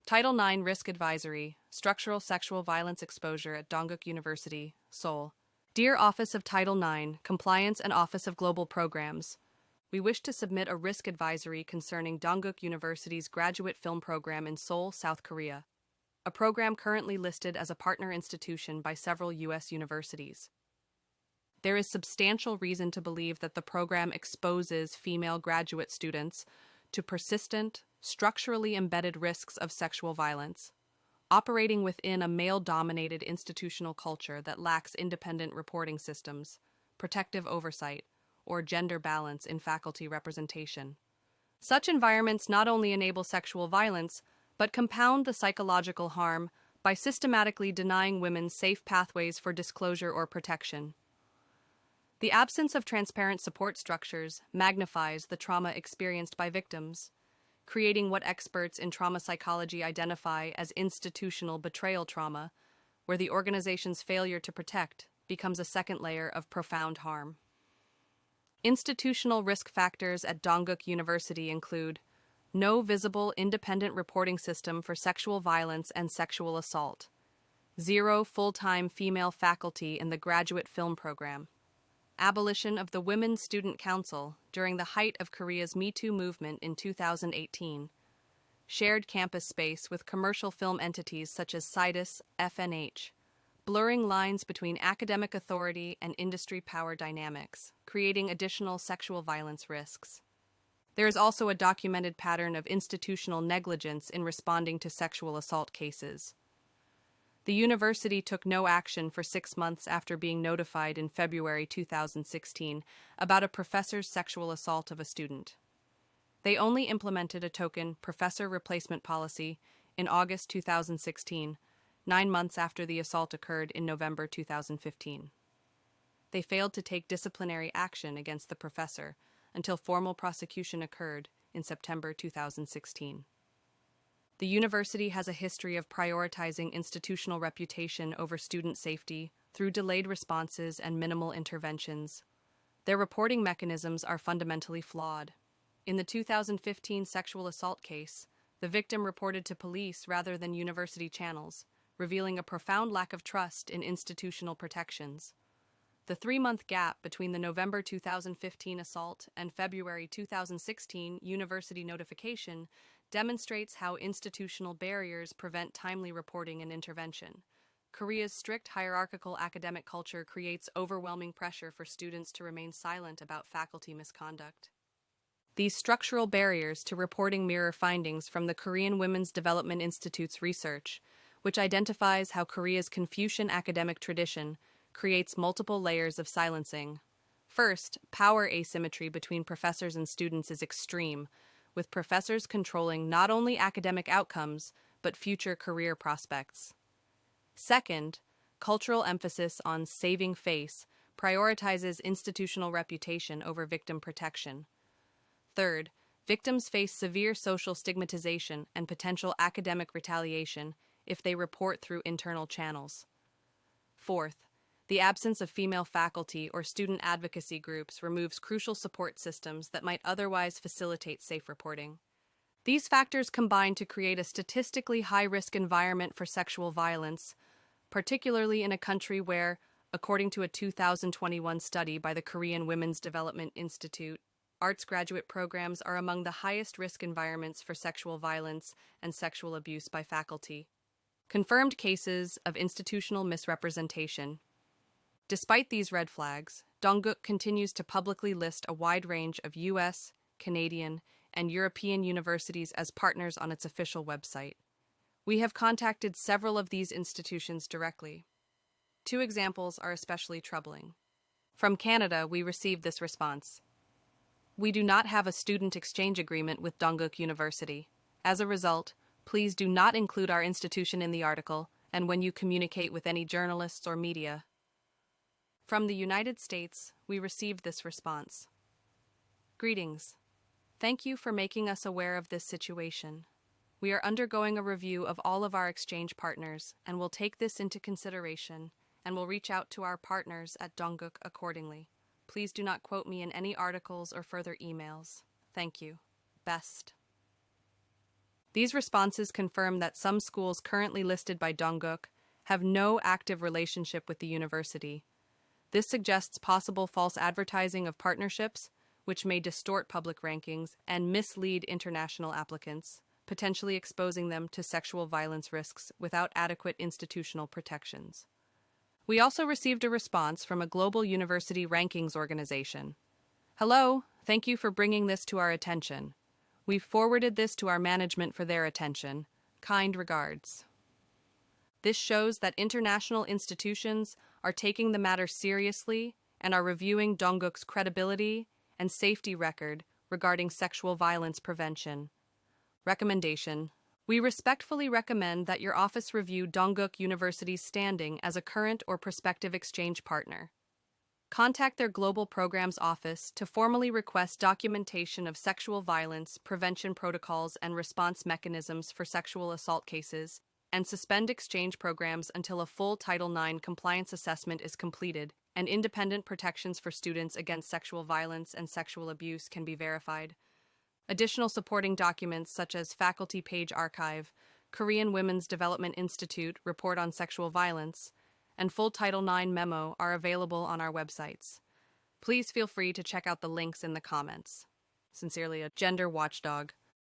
Title IX Risk Advisory, Structural Sexual Violence Exposure at Dongguk University, Seoul. Dear Office of Title IX, Compliance and Office of Global Programs, we wish to submit a risk advisory concerning Dongguk University's graduate film program in Seoul, South Korea, a program currently listed as a partner institution by several U.S. universities. There is substantial reason to believe that the program exposes female graduate students to persistent, structurally embedded risks of sexual violence, operating within a male-dominated institutional culture that lacks independent reporting systems, protective oversight, or gender balance in faculty representation. Such environments not only enable sexual violence, but compound the psychological harm by systematically denying women safe pathways for disclosure or protection. The absence of transparent support structures magnifies the trauma experienced by victims, creating what experts in trauma psychology identify as institutional betrayal trauma, where the organization's failure to protect becomes a second layer of profound harm. Institutional risk factors at Dongguk University include no visible independent reporting system for sexual violence and sexual assault, 0 full-time female faculty in the graduate film program, abolition of the Women's Student Council during the height of Korea's Me Too movement in 2018, shared campus space with commercial film entities such as Sidus FNH, blurring lines between academic authority and industry power dynamics, creating additional sexual violence risks. There is also a documented pattern of institutional negligence in responding to sexual assault cases. The university took no action for 6 months after being notified in February 2016 about a professor's sexual assault of a student. They only implemented a token professor replacement policy in August 2016, 9 months after the assault occurred in November 2015. They failed to take disciplinary action against the professor until formal prosecution occurred in September 2016. The university has a history of prioritizing institutional reputation over student safety through delayed responses and minimal interventions. Their reporting mechanisms are fundamentally flawed. In the 2015 sexual assault case, the victim reported to police rather than university channels, revealing a profound lack of trust in institutional protections. The 3-month gap between the November 2015 assault and February 2016 university notification demonstrates how institutional barriers prevent timely reporting and intervention. Korea's strict hierarchical academic culture creates overwhelming pressure for students to remain silent about faculty misconduct. These structural barriers to reporting mirror findings from the Korean Women's Development Institute's research, which identifies how Korea's Confucian academic tradition creates multiple layers of silencing. First, power asymmetry between professors and students is extreme, with professors controlling not only academic outcomes, but future career prospects. Second, cultural emphasis on saving face prioritizes institutional reputation over victim protection. Third, victims face severe social stigmatization and potential academic retaliation if they report through internal channels. Fourth, the absence of female faculty or student advocacy groups removes crucial support systems that might otherwise facilitate safe reporting. These factors combine to create a statistically high-risk environment for sexual violence, particularly in a country where, according to a 2021 study by the Korean Women's Development Institute, arts graduate programs are among the highest risk environments for sexual violence and sexual abuse by faculty. Confirmed cases of institutional misrepresentation. Despite these red flags, Dongguk continues to publicly list a wide range of U.S., Canadian, and European universities as partners on its official website. We have contacted several of these institutions directly. 2 examples are especially troubling. From Canada, we received this response. We do not have a student exchange agreement with Dongguk University. As a result, please do not include our institution in the article, and when you communicate with any journalists or media. From the United States, we received this response. Greetings. Thank you for making us aware of this situation. We are undergoing a review of all of our exchange partners and will take this into consideration and will reach out to our partners at Dongguk accordingly. Please do not quote me in any articles or further emails. Thank you. Best. These responses confirm that some schools currently listed by Dongguk have no active relationship with the university. This suggests possible false advertising of partnerships, which may distort public rankings and mislead international applicants, potentially exposing them to sexual violence risks without adequate institutional protections. We also received a response from a global university rankings organization. Hello, thank you for bringing this to our attention. We've forwarded this to our management for their attention. Kind regards. This shows that international institutions are taking the matter seriously and are reviewing Dongguk's credibility and safety record regarding sexual violence prevention. Recommendation: we respectfully recommend that your office review Dongguk University's standing as a current or prospective exchange partner. Contact their Global Programs Office to formally request documentation of sexual violence prevention protocols and response mechanisms for sexual assault cases, and suspend exchange programs until a full Title IX compliance assessment is completed and independent protections for students against sexual violence and sexual abuse can be verified. Additional supporting documents such as Faculty Page Archive, Korean Women's Development Institute Report on Sexual Violence, and full Title IX memo are available on our websites. Please feel free to check out the links in the comments. Sincerely, a gender watchdog.